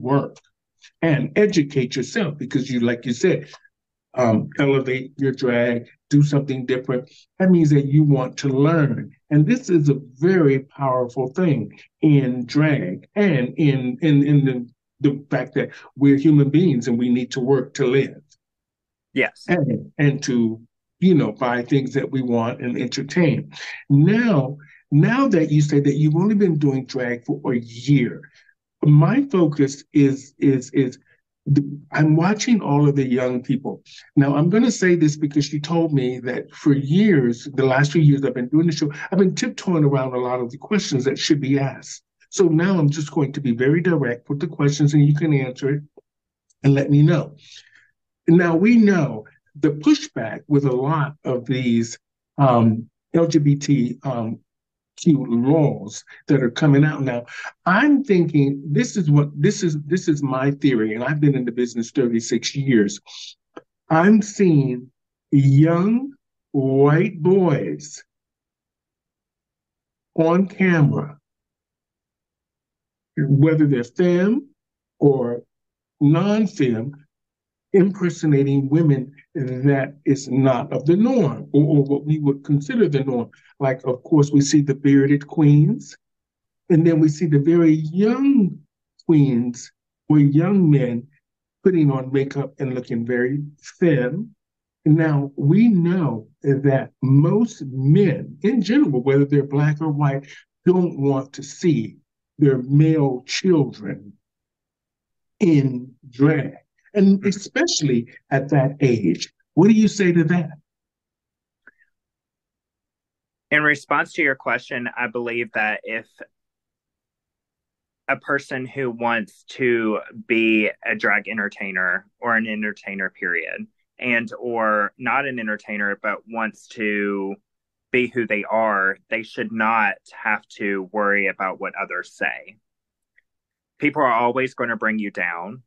work and educate yourself because you, like you said, elevate your drag, do something different. That means that you want to learn. And this is a very powerful thing in drag and in the fact that we're human beings and we need to work to live Yes. and to, buy things that we want and entertain. Now, now that you say that you've only been doing drag for a year, my focus is I'm watching all of the young people. Now, I'm going to say this because she told me that for years, the last few years I've been doing the show, I've been tiptoeing around a lot of the questions that should be asked. So now I'm just going to be very direct with the questions and you can answer it and let me know. Now, we know the pushback with a lot of these LGBT cute laws that are coming out now. I'm thinking this is my theory, and I've been in the business 36 years. I'm seeing young white boys on camera, whether they're femme or non-femme, impersonating women that is not of the norm or what we would consider the norm. Like, of course, we see the bearded queens, and then we see the very young queens or young men putting on makeup and looking very thin. Now, we know that most men in general, whether they're black or white, don't want to see their male children in drag, and especially at that age. What do you say to that? In response to your question, I believe that if a person who wants to be a drag entertainer or an entertainer, period, and or not an entertainer but wants to be who they are, they should not have to worry about what others say. People are always going to bring you down,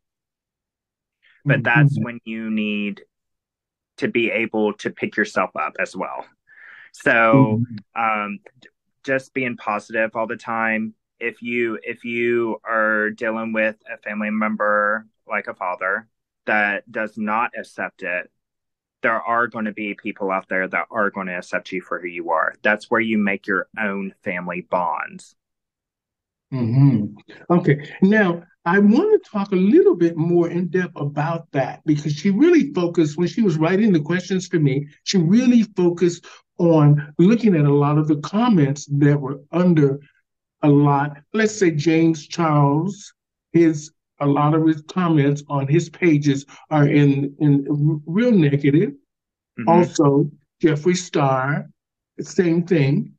but that's Mhm. when you need to be able to pick yourself up as well. So Mhm. just being positive all the time. If you are dealing with a family member like a father that does not accept it, there are going to be people out there that are going to accept you for who you are. That's where you make your own family bonds. hmm Okay. Now, I want to talk a little bit more in depth about that because she really focused, when she was writing the questions to me, she really focused on looking at a lot of the comments that were under a lot. Let's say James Charles, his a lot of his comments on his pages are in real negative. Mm-hmm. Also, Jeffree Star, same thing.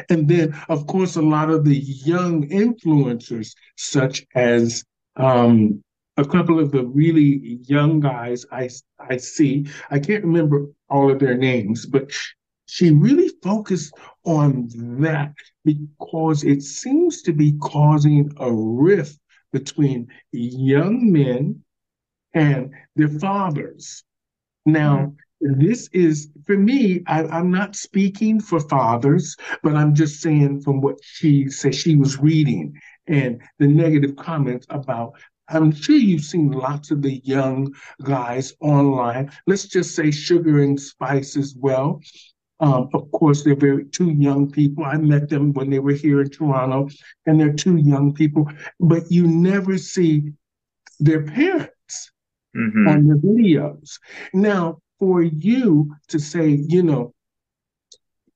And then, of course, a lot of the young influencers, such as a couple of the really young guys I see. I can't remember all of their names, but she really focused on that because it seems to be causing a rift between young men and their fathers. Mm-hmm. Now, this is, for me, I'm not speaking for fathers, but I'm just saying from what she said she was reading and the negative comments about. I'm sure you've seen lots of the young guys online. Let's just say Sugar and Spice as well. Of course, they're very two young people. I met them when they were here in Toronto, and they're two young people, but you never see their parents Mm-hmm. on your videos. Now, for you to say,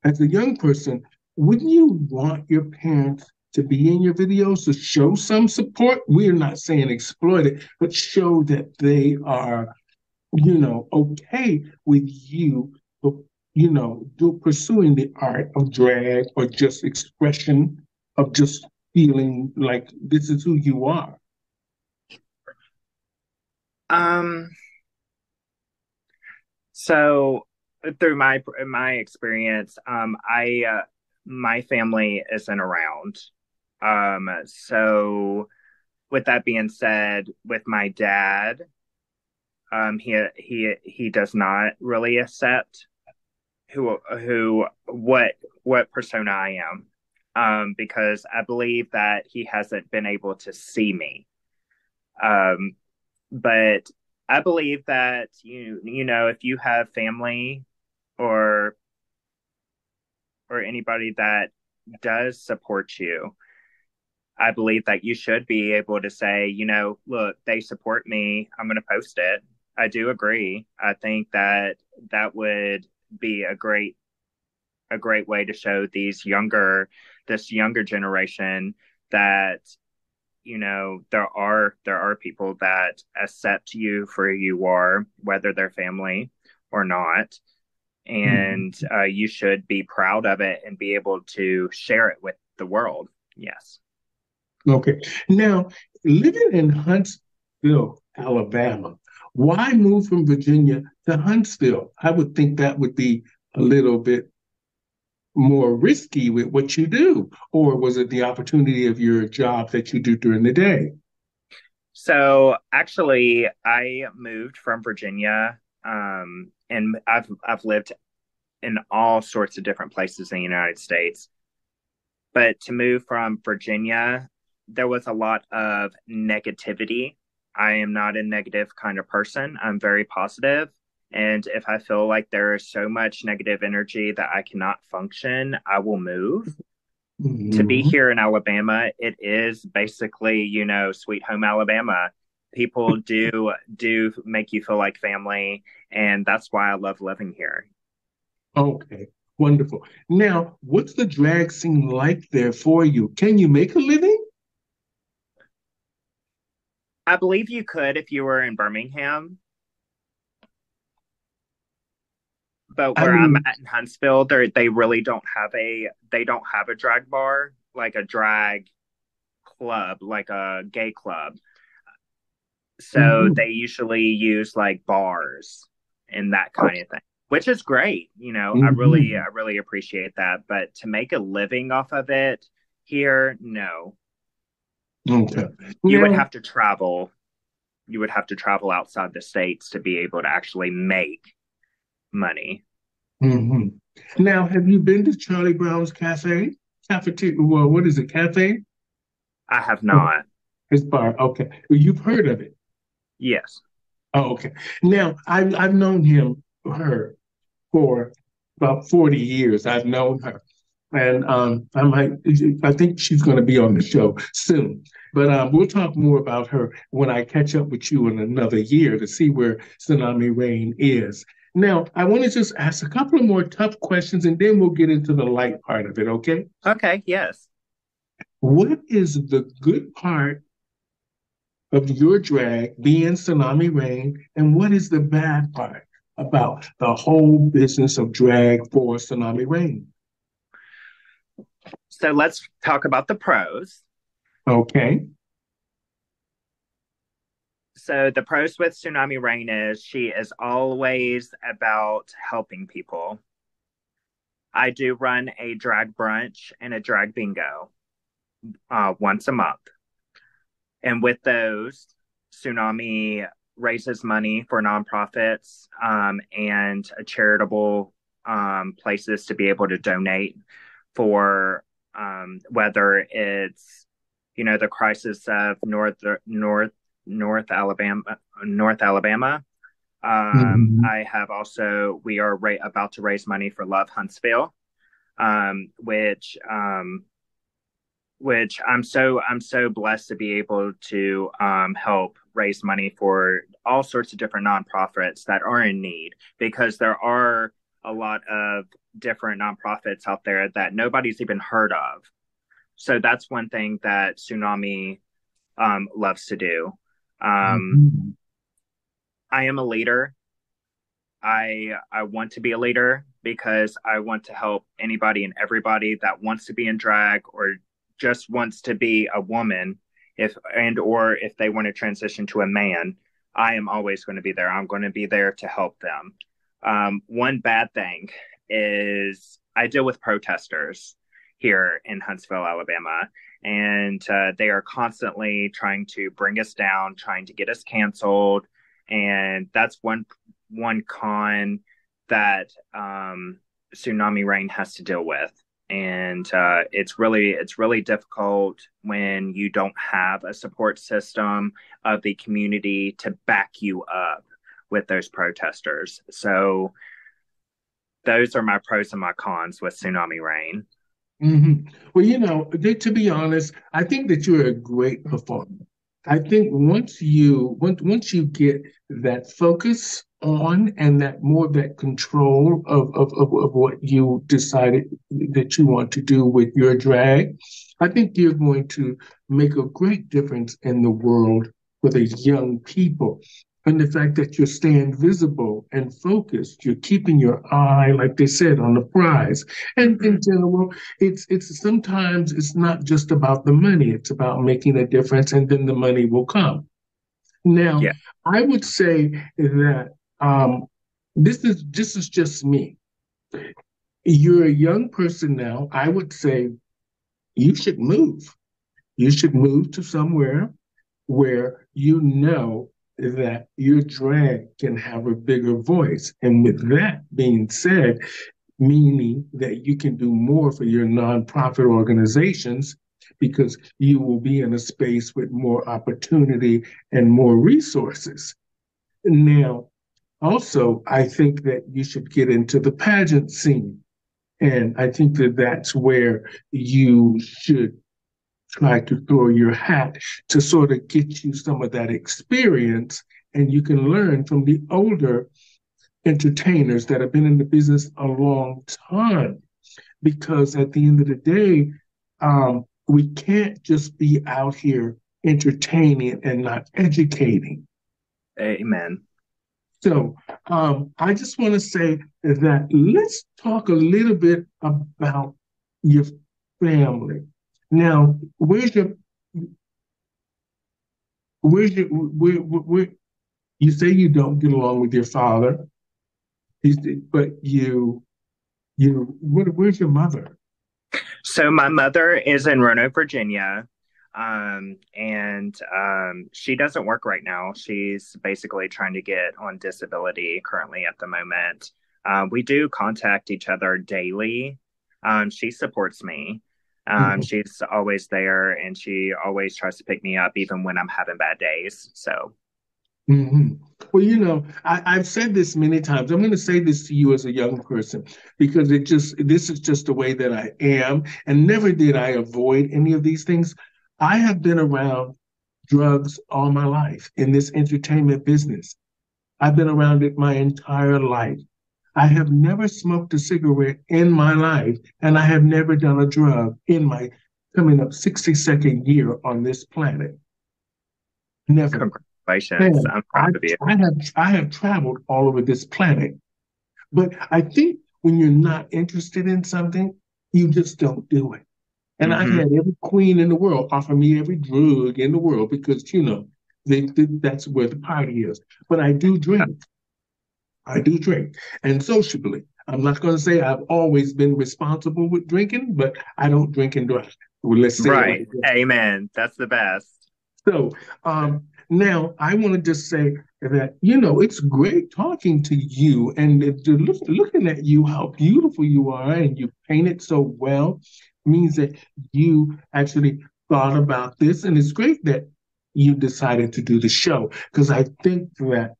as a young person, wouldn't you want your parents to be in your videos to show some support? We're not saying exploit it, but show that they are, okay with you, do pursuing the art of drag or just expression of just feeling like this is who you are. Um, so through my experience, I my family isn't around. So with that being said, with my dad, he does not really accept what persona I am, because I believe that he hasn't been able to see me. Um, but I believe that if you have family or anybody that does support you, I believe that you should be able to say, look, they support me. I'm going to post it. I do agree. I think that that would be a great way to show this younger generation that there are people that accept you for who you are, whether they're family or not, Mhm. and you should be proud of it and be able to share it with the world. Yes. Okay. Now, living in Huntsville, Alabama, why move from Virginia to Huntsville? I would think that would be a little bit more risky with what you do. Or was it the opportunity of your job that you do during the day? So actually, I moved from Virginia, and I've lived in all sorts of different places in the United States. But to move from Virginia, there was a lot of negativity. I am not a negative kind of person. I'm very positive. And if I feel like there is so much negative energy that I cannot function, I will move. To be Mhm. here in Alabama, it is basically, sweet home Alabama. People do make you feel like family, and that's why I love living here. Okay, wonderful. Now, what's the drag scene like there for you? Can you make a living? I believe you could if you were in Birmingham, but I where I'm mean, at in Huntsville, they really don't have a drag bar, like a drag club, like a gay club. So mhm, they usually use like bars and that kind of thing, which is great. mhm. I really appreciate that. But to make a living off of it here, no. Okay. You would Now, have to travel. You would have to travel outside the states to be able to actually make money. mhm. Now, have you been to Charlie Brown's cafe? Cafeteria, well, what is it, cafe? I have Oh, not. his bar. Okay. Well, you've heard of it. Yes. Oh, okay. Now, I've known her for about 40 years. I've known her. And I think she's going to be on the show soon. But we'll talk more about her when I catch up with you in another year to see where Tsunami Rain is. Now, I want to just ask a couple of more tough questions and then we'll get into the light part of it, okay? Okay. Yes. What is the good part of your drag being Tsunami Rain, and what is the bad part about the whole business of drag for Tsunami Rain? So let's talk about the pros. Okay. So the pros with Tsunami Rain is she is always about helping people. I do run a drag brunch and a drag bingo once a month. And with those, Tsunami raises money for nonprofits and charitable places to be able to donate for whether it's the crisis of North Alabama. Mhm. I have also we are about to raise money for Love Huntsville, um, which um, which I'm so blessed to be able to help raise money for all sorts of different nonprofits that are in need, because there are a lot of different nonprofits out there that nobody's even heard of. So that's one thing that Tsunami loves to do. Um, Mhm. I am a leader. I want to be a leader because I want to help anybody and everybody that wants to be in drag or just wants to be a woman, if they want to transition to a man. I am always going to be there. I'm going to be there to help them. One bad thing is I deal with protesters here in Huntsville, Alabama, and they are constantly trying to bring us down, trying to get us canceled, and that's one con that Tsunami Rain has to deal with. and it's really difficult when you don't have a support system of the community to back you up with those protesters. So those are my pros and my cons with Tsunami Rain. Well, to be honest, I think that you're a great performer. I think once you get that focus on and that more of that control of what you decided that you want to do with your drag, I think you're going to make a great difference in the world for the young people. And the fact that you're staying visible and focused, you're keeping your eye, like they said, on the prize. And in Mm-hmm. general, it's sometimes it's not just about the money, it's about making a difference, and then the money will come. Now, Yeah. I would say that this is just me. You're a young person now. I would say you should move. You should move to somewhere where you know that your drag can have a bigger voice. And with that being said, meaning that you can do more for your nonprofit organizations because you will be in a space with more opportunity and more resources. Now, also, I think that you should get into the pageant scene. And I think that that's where you should try to throw your hat to sort of get you some of that experience. And you can learn from the older entertainers that have been in the business a long time. Because at the end of the day, we can't just be out here entertaining and not educating. Amen. So I just want to say that let's talk a little bit about your family. Now, where you say you don't get along with your father, but where's your mother? So my mother is in Roanoke, Virginia, and she doesn't work right now. She's basically trying to get on disability currently at the moment. We do contact each other daily. She supports me. She's always there, and she always tries to pick me up, even when I'm having bad days. So, Hmm. Well, I've said this many times. I'm going to say this to you as a young person because this is just the way that I am. And never did I avoid any of these things. I have been around drugs all my life in this entertainment business. I've been around it my entire life. I have never smoked a cigarette in my life, and I have never done a drug in my coming up 62nd year on this planet. Never. congratulations. And I'm proud of you. I have traveled all over this planet. But I think when you're not interested in something, you just don't do it. And I've Hmm. had every queen in the world offer me every drug in the world because, that's where the party is. But I do drink. I do drink. And sociably. I'm not going to say I've always been responsible with drinking, but I don't drink and drive. Well, let's say it Right. like that. Amen. That's the best. So now I want to just say that, it's great talking to you and looking at you, how beautiful you are, and you paint it so well means that you actually thought about this. And it's great that you decided to do the show because I think that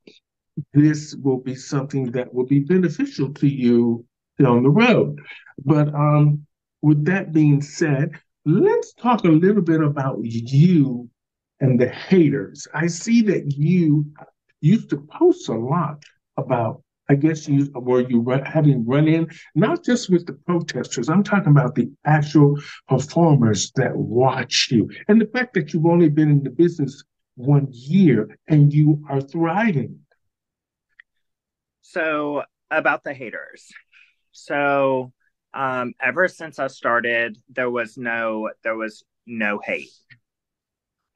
this will be something that will be beneficial to you down the road. But with that being said, let's talk a little bit about you and the haters. I see that you used to post a lot about, I guess having run in, not just with the protesters, I'm talking about the actual performers that watch you. And the fact that you've only been in the business 1 year and you are thriving. So about the haters. So ever since I started, there was no hate.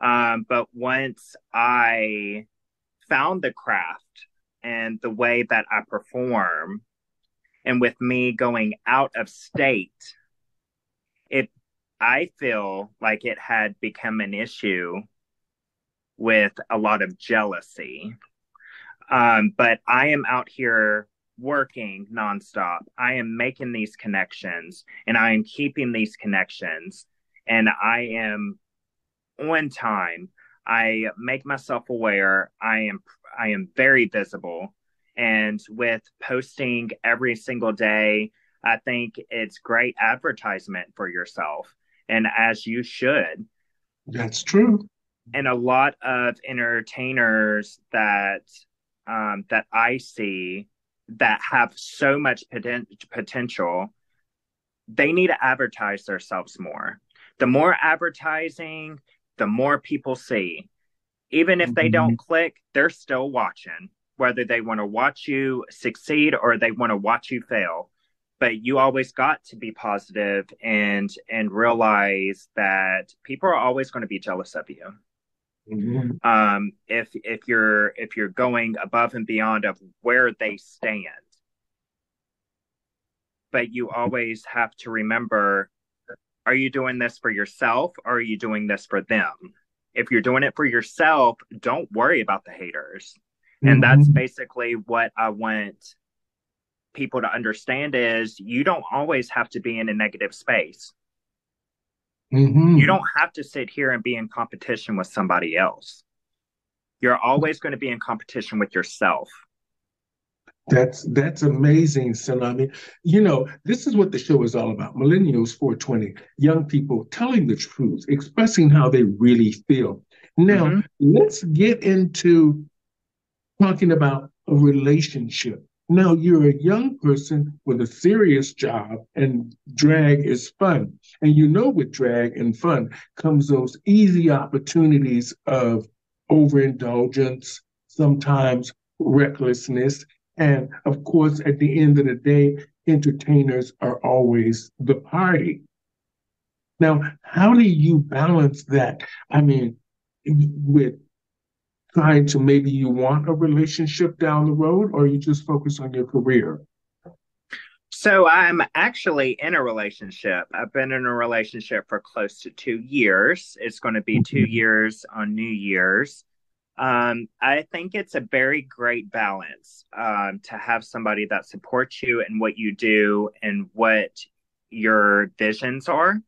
But once I found the craft and the way that I perform, and with me going out of state, it I feel like it had become an issue with a lot of jealousy. But I am out here working nonstop. I am making these connections and I am keeping these connections and I am on time. I make myself aware. I am very visible. And with posting every single day, I think it's great advertisement for yourself. And as you should. That's true. And a lot of entertainers that I see that have so much potential, they need to advertise themselves more. The more advertising, the more people see. Even if they Mm-hmm. don't click, they're still watching, whether they want to watch you succeed or they want to watch you fail. But you always got to be positive and realize that people are always going to be jealous of you. Mm-hmm. If you're going above and beyond of where they stand, but you always have to remember, are you doing this for yourself or are you doing this for them? If you're doing it for yourself, don't worry about the haters. And that's Mm-hmm. basically what I want people to understand is you don't always have to be in a negative space. You Mm-hmm. don't have to sit here and be in competition with somebody else. You're always going to be in competition with yourself. That's amazing, Tsunami. This is what the show is all about. Millennials 420, young people telling the truth, expressing how they really feel. Now, Mm-hmm. let's get into talking about a relationship. Now, you're a young person with a serious job, and drag is fun. And with drag and fun comes those easy opportunities of overindulgence, sometimes recklessness. And of course, at the end of the day, entertainers are always the party. Now, how do you balance that? I mean, with trying to maybe you want a relationship down the road, or you just focus on your career? So I'm actually in a relationship. I've been in a relationship for close to 2 years. It's going to be two Mhm. years on New Year's. I think it's a very great balance to have somebody that supports you in what you do and what your visions are.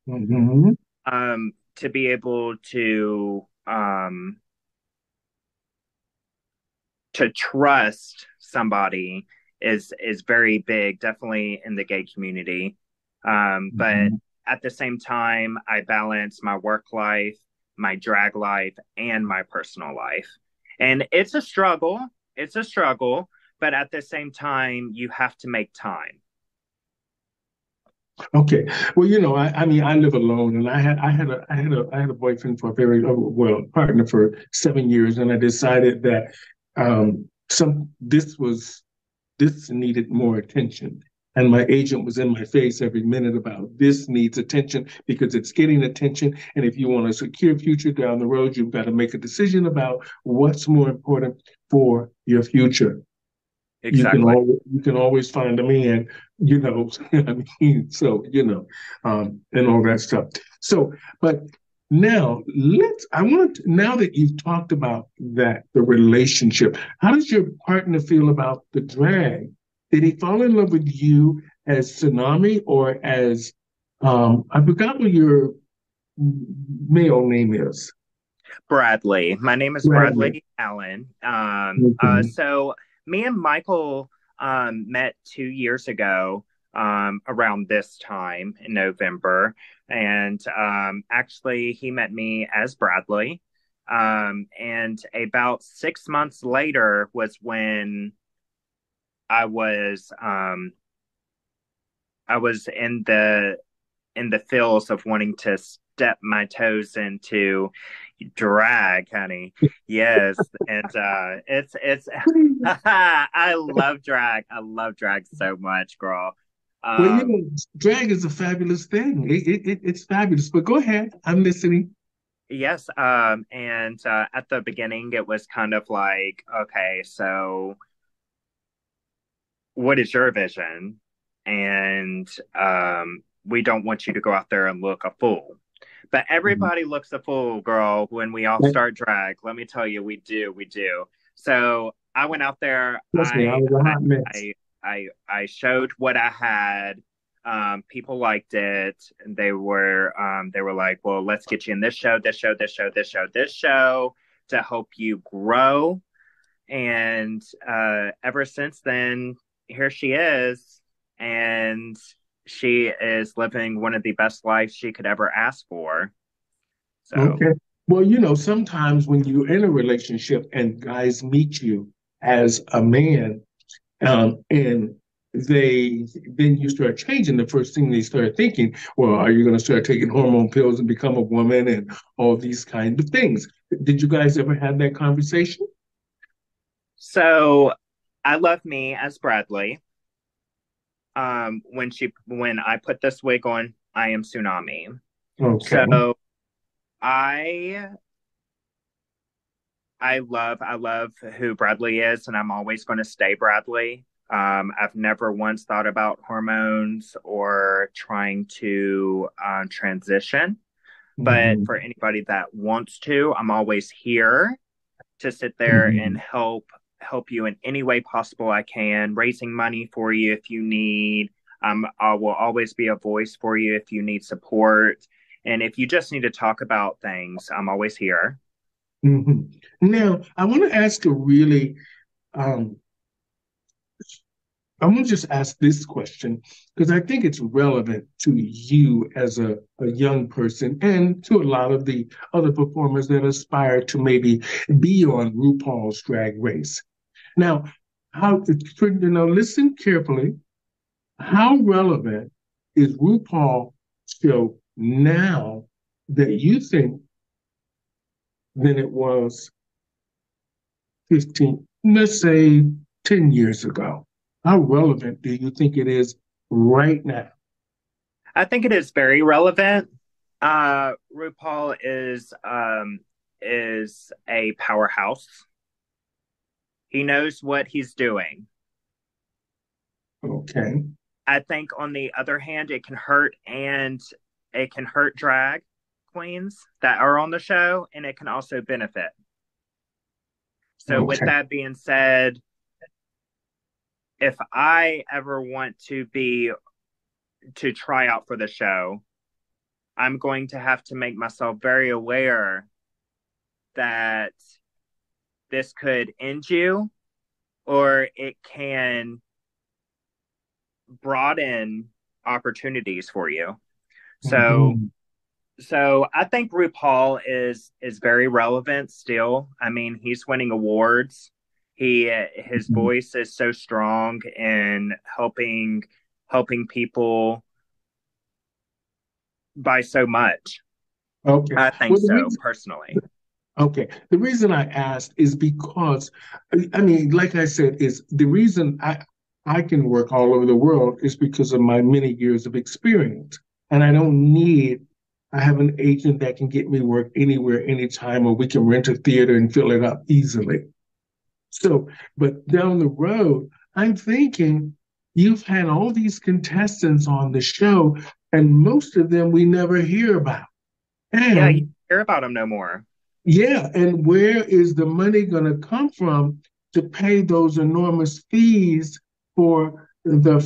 Mhm. To be able to trust somebody is very big, definitely in the gay community. But Mhm. at the same time, I balance my work life, my drag life, and my personal life. And it's a struggle. It's a struggle, but at the same time, you have to make time. Okay. Well, I mean, I live alone, and I had a boyfriend for a very well partner for 7 years, and I decided that some this needed more attention. And my agent was in my face every minute about this needs attention because it's getting attention. And if you want a secure future down the road, you've got to make a decision about what's more important for your future. Exactly. You can always find a man, I mean, so and all that stuff. So, but now I want to, now that you've talked about the relationship, how does your partner feel about the drag? Did he fall in love with you as Tsunami or as I forgot what your male name is? Bradley. My name is Bradley. Bradley Allen. Okay. So me and Michael met 2 years ago around this time in November. And actually, he met me as Bradley. And about 6 months later was when I was um, I was in the feels of wanting to step my toes into drag, honey. Yes, and it's I love drag. I love drag so much, girl. Well, Um, drag is a fabulous thing. It's fabulous. But go ahead. I'm listening. yes, and at the beginning it was kind of like, okay, so what is your vision? And we don't want you to go out there and look a fool. But Mhm. everybody looks a fool, girl, when we all start drag. Let me tell you, we do. So I went out there. Trust me, I was a hot mess. I showed what I had. People liked it. And they were like, "Well, let's get you in this show, this show, this show, this show, this show to help you grow." And ever since then, here she is, and she is living one of the best lives she could ever ask for. So, Okay. Well, sometimes when you're in a relationship and guys meet you as a man, and then you start changing, the first thing they start thinking, well, are you going to start taking hormone pills and become a woman and all these kind of things? Did you guys ever have that conversation? so I love me as Bradley. When I put this wig on, I am Tsunami. Okay. So I I love who Bradley is, and I'm always going to stay Bradley. I've never once thought about hormones or trying to transition. But Mhm. for anybody that wants to, I'm always here to sit there and Mhm. help you in any way possible I can, raising money for you if you need. I will always be a voice for you if you need support. And if you just need to talk about things, I'm always here. Mhm. Now, I want to ask a really um, I'm going to just ask this question because I think it's relevant to you as a young person and to a lot of the other performers that aspire to maybe be on RuPaul's Drag Race. Now, listen carefully. How relevant is RuPaul show now that you think than it was 15, let's say 10 years ago? How relevant do you think it is right now? I think it is very relevant. RuPaul is a powerhouse. He knows what he's doing. Okay. I think on the other hand, it can hurt drag queens that are on the show, and it can also benefit. So, with Okay. that being said, if I ever want to try out for the show, I'm going to have to make myself very aware that this could end you or it can broaden opportunities for you. So Mhm. so I think RuPaul is very relevant still. I mean, he's winning awards. His Mhm. voice is so strong in helping people by so much. Okay. I think Well, the so reason, personally. okay, the reason I asked is because, I mean, like I said, is the reason I can work all over the world is because of my many years of experience, and I don't need. I have an agent that can get me work anywhere, anytime, or we can rent a theater and fill it up easily. So, but down the road, I'm thinking you've had all these contestants on the show, and most of them we never hear about. Yeah, you And hear about him no more. yeah, and where is the money going to come from to pay those enormous fees for the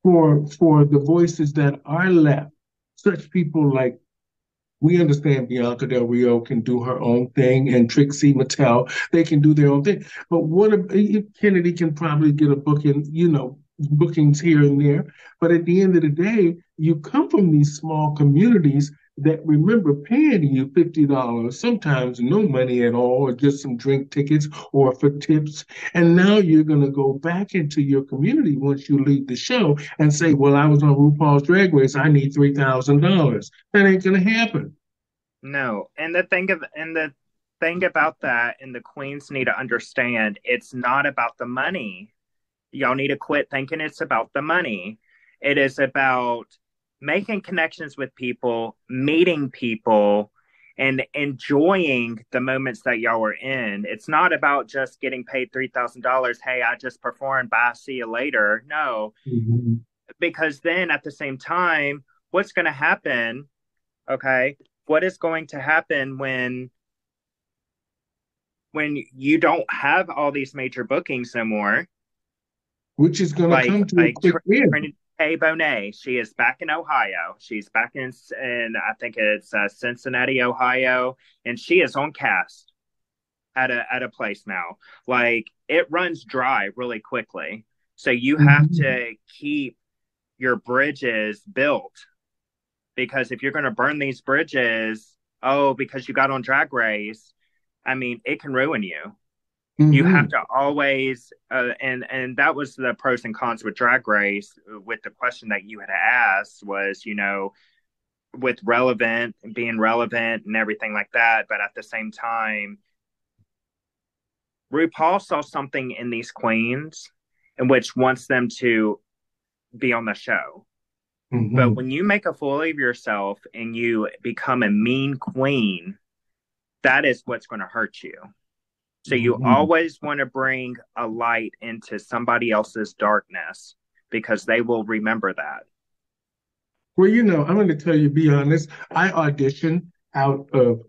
for the voices that are left? Such people like we understand Bianca Del Rio can do her own thing and Trixie Mattel, they can do their own thing. But Kennedy can probably get a booking, bookings here and there. But at the end of the day, you come from these small communities that remember paying you $50, sometimes no money at all, or just some drink tickets or for tips. And now you're going to go back into your community once you leave the show and say, well, I was on RuPaul's Drag Race. I need $3,000. That ain't going to happen. No. And the thing about that and the queens need to understand it's not about the money. Y'all need to quit thinking it's about the money. It is about making connections with people, meeting people, and enjoying the moments that y'all are in. It's not about just getting paid $3,000. Hey, I just performed. Bye. See you later. No, Mhm. because then at the same time, what's going to happen? Okay. What is going to happen when when you don't have all these major bookings no more, which is going to like come to a like quick end. Trinity K. Bonet, she is back in Ohio. She's back in I think it's Cincinnati, Ohio, and she is on cast at a place now. Like it runs dry really quickly, so you have Mhm. to keep your bridges built because if you're going to burn these bridges, oh, because you got on Drag Race, I mean, it can ruin you. You have Mhm. to always, and that was the pros and cons with Drag Race. With the question that you had asked was, with relevant, being relevant, and everything like that. But at the same time, RuPaul saw something in these queens, in which wants them to be on the show. But Mhm. when you make a fool of yourself and you become a mean queen, that is what's going to hurt you. So you Mhm. always want to bring a light into somebody else's darkness because they will remember that. Well, I'm going to tell you, be honest. I auditioned out of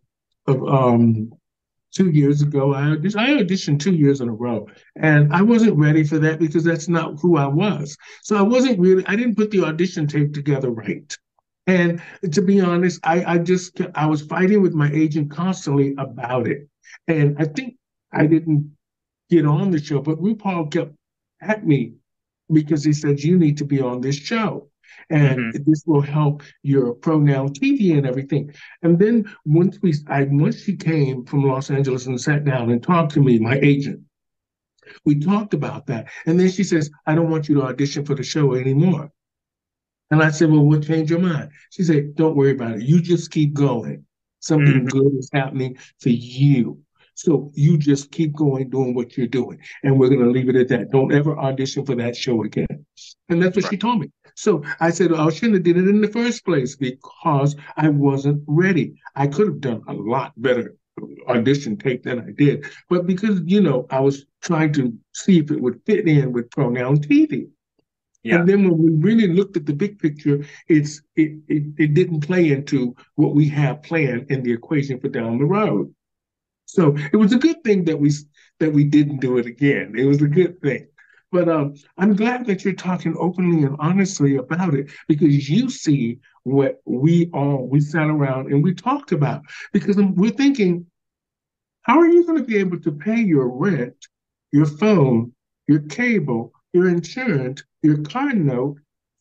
2 years ago. I auditioned 2 years in a row, and I wasn't ready for that because that's not who I was. So I wasn't really. I didn't put the audition tape together right. And to be honest, I was fighting with my agent constantly about it, and I think I didn't get on the show, but RuPaul kept at me because he said, you need to be on this show. And Mm-hmm. this will help your pronoun TV and everything. And then once she came from Los Angeles and sat down and talked to me, my agent, we talked about that. And then she says, I don't want you to audition for the show anymore. And I said, well, what changed your mind? She said, don't worry about it. You just keep going. Something Mm-hmm. good is happening for you. So you just keep going, doing what you're doing. And we're going to leave it at that. Don't ever audition for that show again. And that's what Right. she told me. So I said, oh, I shouldn't have did it in the first place because I wasn't ready. I could have done a lot better audition tape than I did. But because, I was trying to see if it would fit in with pronoun TV. Yeah. And then when we really looked at the big picture, it didn't play into what we have planned in the equation for down the road. So it was a good thing that we didn't do it again. It was a good thing. But I'm glad that you're talking openly and honestly about it because you see what we sat around and we talked about. Because we're thinking, how are you going to be able to pay your rent, your phone, your cable, your insurance, your car note,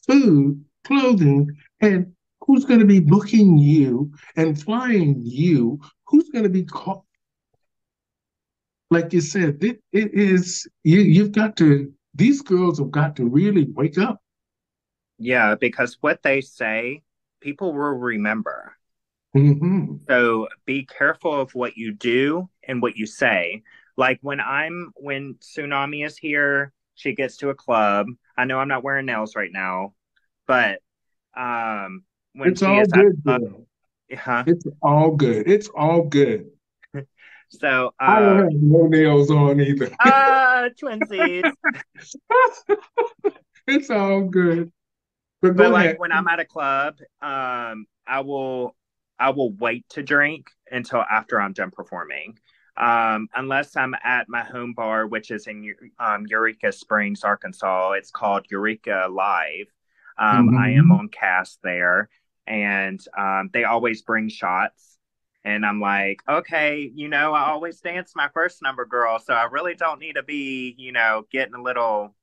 food, clothing, and who's going to be booking you and flying you? Who's going to be call? Like you said, it is you've got to. These girls have got to really wake up. Yeah, because what they say, people will remember. Hmm. So be careful of what you do and what you say. Like when Tsunami is here, she gets to a club. I know I'm not wearing nails right now, but when It's she all is at good, a club, girl. huh? It's all good. It's all good. So I don't have no nails on either. twinsies. It's all good. But But go like ahead. when I'm at a club, I will wait to drink until after I'm done performing. Unless I'm at my home bar, which is in Eureka Springs, Arkansas. It's called Eureka Live. I am Hmm. on cast there, and they always bring shots. And I'm like, okay, I always dance my first number, girl, so I really don't need to be, getting a little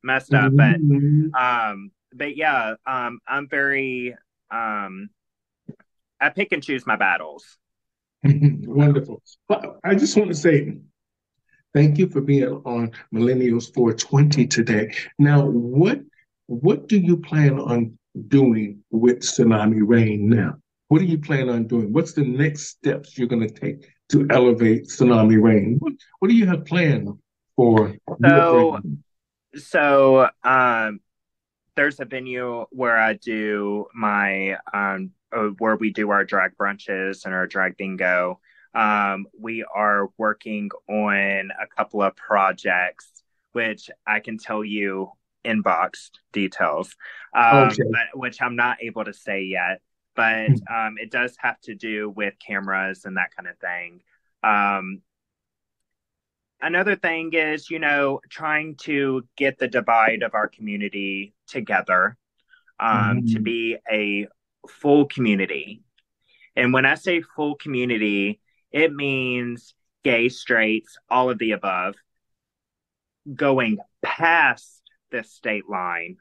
messed up. Hmm. But yeah, I'm very I pick and choose my battles. So, Wonderful. Well, I just want to say thank you for being on Millennials 420 today. Now, what do you plan on doing with Tsunami Rain now? What do you plan on doing? What's the next steps you're going to take to elevate Tsunami Rain? What do you have planned for your so, brand? so there's a venue where I do my where we do our drag brunches and our drag bingo. We are working on a couple of projects, which I can tell you inboxed details, Okay. but which I'm not able to say yet. But it does have to do with cameras and that kind of thing. Um, another thing is, trying to get the divide of our community together, to Mhm. be a full community. And when I say full community, it means gay, straights, all of the above, going past the state line.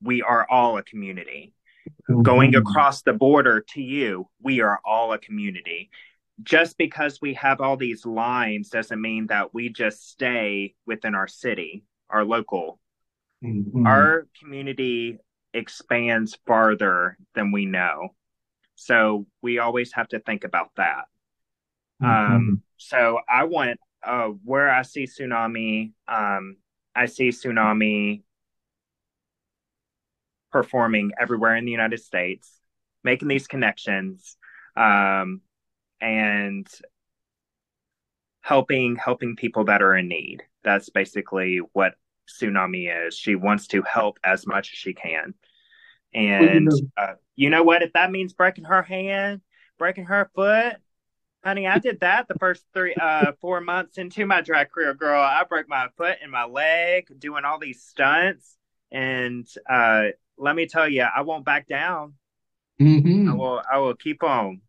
We are all a community. Going Mhm. across the border to you, we are all a community. Just because we have all these lines doesn't mean that we just stay within our city, our local. Mhm. Our community expands farther than we know. So we always have to think about that. Mhm. So I want, where I see tsunami performing everywhere in the United States, making these connections, um, and helping people that are in need. That's basically what Tsunami is. She wants to help as much as she can. Well, And you know what? If that means breaking her hand, breaking her foot, honey, I did that the first 4 months into my drag career, girl. I broke my foot and my leg doing all these stunts. And let me tell you, I won't back down. mhm. I will keep on.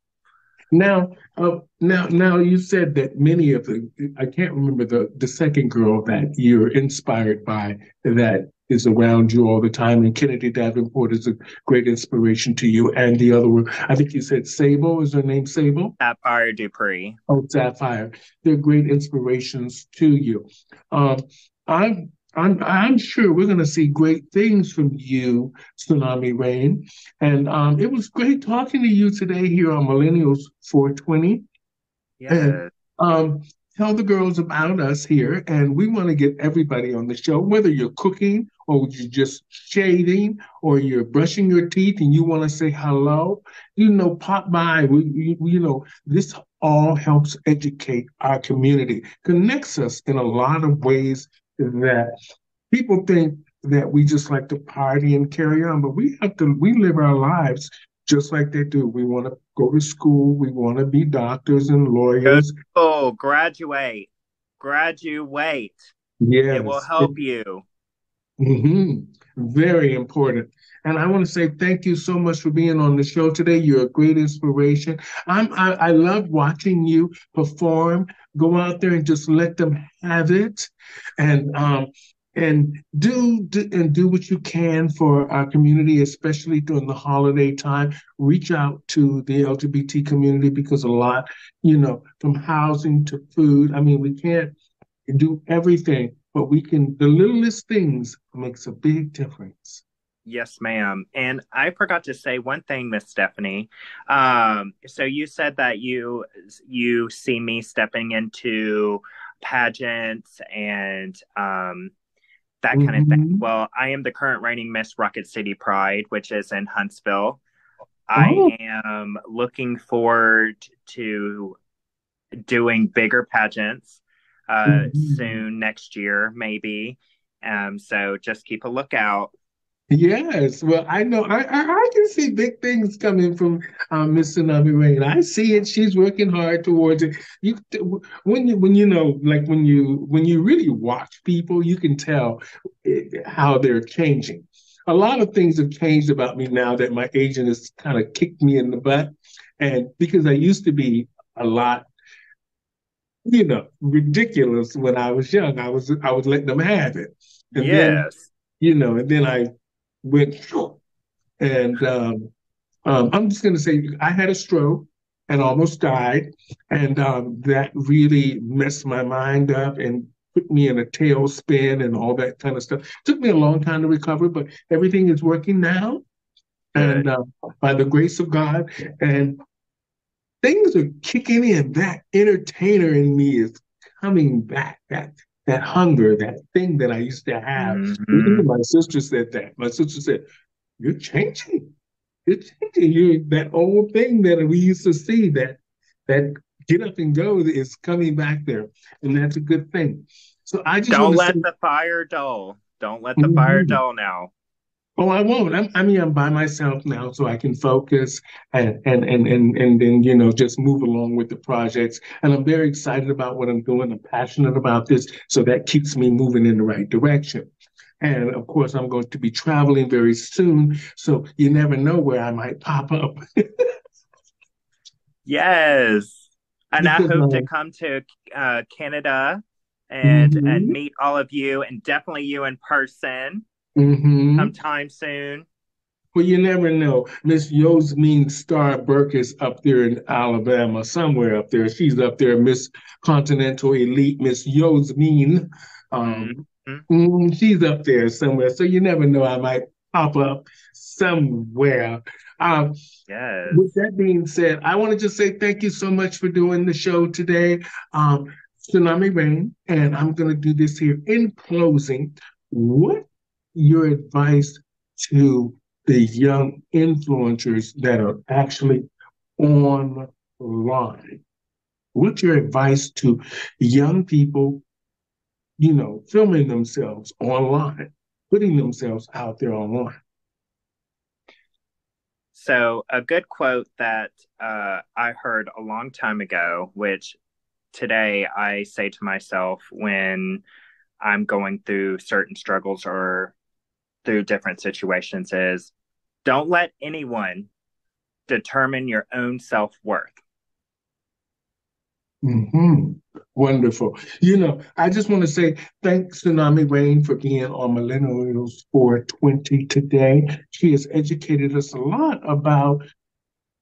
Now, you said that many of the, I can't remember the second girl that you're inspired by that is around you all the time, and Kennedy Davenport is a great inspiration to you. And the other one, I think you said Sable, is her name Sable? Sapphire Dupree. Oh, Sapphire. They're great inspirations to you. Um, I'm sure we're going to see great things from you, Tsunami Rain. And it was great talking to you today here on Millennials 420. And Yes. um, tell the girls about us here. And we want to get everybody on the show, whether you're cooking or you're just shaving or you're brushing your teeth and you want to say hello, pop by. This all helps educate our community, connects us in a lot of ways that people think that we just like to party and carry on, but we live our lives just like they do. We want to go to school, we want to be doctors and Go to lawyers. school, graduate, graduate. It will Yes. help you. Mhm. Very important. And I want to say thank you so much for being on the show today. You're a great inspiration. I love watching you perform. Go out there and just let them have it, and do what you can for our community, especially during the holiday time. Reach out to the LGBT community because a lot, from housing to food. I mean, we can't do everything, but we can, the littlest things makes a big difference. Yes, ma'am. And I forgot to say one thing, Miss Stephanie. So you said that you see me stepping into pageants and that kind of thing. Mm-hmm. Well, I am the current reigning Miss Rocket City Pride, which is in Huntsville. I Oh, am looking forward to doing bigger pageants mhm. soon next year, maybe. So just keep a lookout. Yes. Well, I know I can see big things coming from Miss Tsunami Rain. I see it. She's working hard towards it. You when you know, like when you really watch people, you can tell how they're changing. A lot of things have changed about me now that my agent has kind of kicked me in the butt, and because I used to be a lot ridiculous when I was young. I was letting them have it. And then, Yes. I went and I'm just gonna say I had a stroke and almost died. And that really messed my mind up and put me in a tailspin and all that kind of stuff. Took me a long time to recover, but everything is working now. And Good. by the grace of God, and things are kicking in. That entertainer in me is coming back. That hunger, that thing that I used to have. Hmm. Even my sister said that. My sister said, "You're changing. You're changing. You that old thing that we used to see. That get up and go is coming back there, and that's a good thing." So I just want Don't to say, let the fire dull. Don't let the fire mhm. dull now. Oh, I won't. I mean, I'm by myself now, so I can focus and then just move along with the projects. And I'm very excited about what I'm doing. I'm passionate about this, so that keeps me moving in the right direction. And of course, I'm going to be traveling very soon, so you never know where I might pop up. Yes. And I Because hope to come to Canada and mhm, meet all of you and definitely you in person mhm. sometime soon. Well, you never know. Miss Yosmin Star Burke is up there in Alabama, somewhere up there. She's up there, Miss Continental Elite, Miss Yosmin. Um, Mhm. she's up there somewhere. So you never know. I might pop up somewhere. Um, with Yes. that being said, I want to just say thank you so much for doing the show today, Tsunami Rain. And I'm going to do this here in closing. What your advice to the young influencers that are actually online? What's your advice to young people, filming themselves online, putting themselves out there online? So, a good quote that I heard a long time ago, which today I say to myself when I'm going through certain struggles or through different situations, is don't let anyone determine your own self worth. Hmm. Wonderful. I just want to say thanks, Tsunami Rain, for being on Millennials 420 today. She has educated us a lot about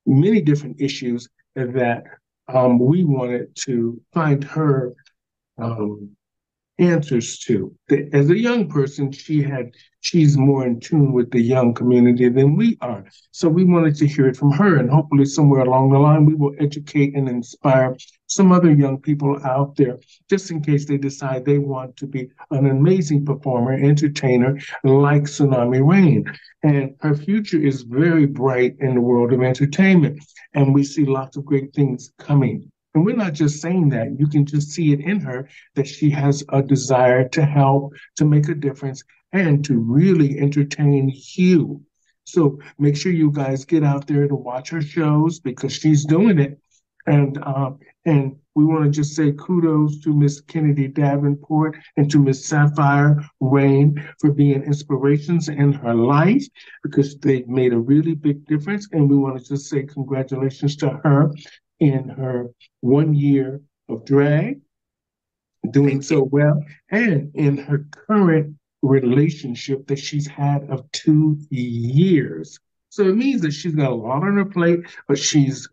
many different issues that we wanted to find her um, answers to. As a young person, she's more in tune with the young community than we are. So we wanted to hear it from her, and hopefully somewhere along the line we will educate and inspire some other young people out there, just in case they decide they want to be an amazing performer, entertainer like Tsunami Rain. And her future is very bright in the world of entertainment, and we see lots of great things coming. And we're not just saying that, you can just see it in her that she has a desire to help, to make a difference, and to really entertain you. So make sure you guys get out there to watch her shows because she's doing it. And we want to just say kudos to Miss Kennedy Davenport and to Miss Sapphire Rain for being inspirations in her life because they made a really big difference. And we want to just say congratulations to her in her 1 year of drag doing Thank you. so well, and in her current relationship that she's had of 2 years. So it means that she's got a lot on her plate, but she's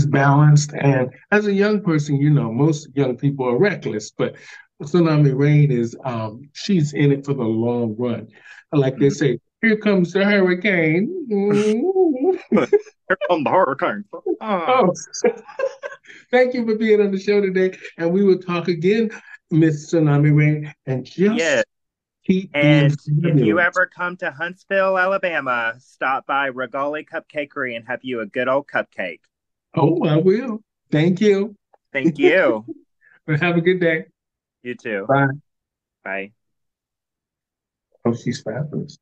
balanced. And as a young person, most young people are reckless, but Tsunami Rain is she's in it for the long run. Like they Mhm. say, here comes the hurricane. Here come the hurricane. Ah. Oh, thank you for being on the show today. And we will talk again, Miss Tsunami Rain, and Yeah. just keep being And if you fabulous. ever come to Huntsville, Alabama, stop by Regali Cupcakery and have you a good old cupcake. Oh, I will. Thank you. Thank you. Have a good day. You too. Bye. Bye. Oh, she's fabulous.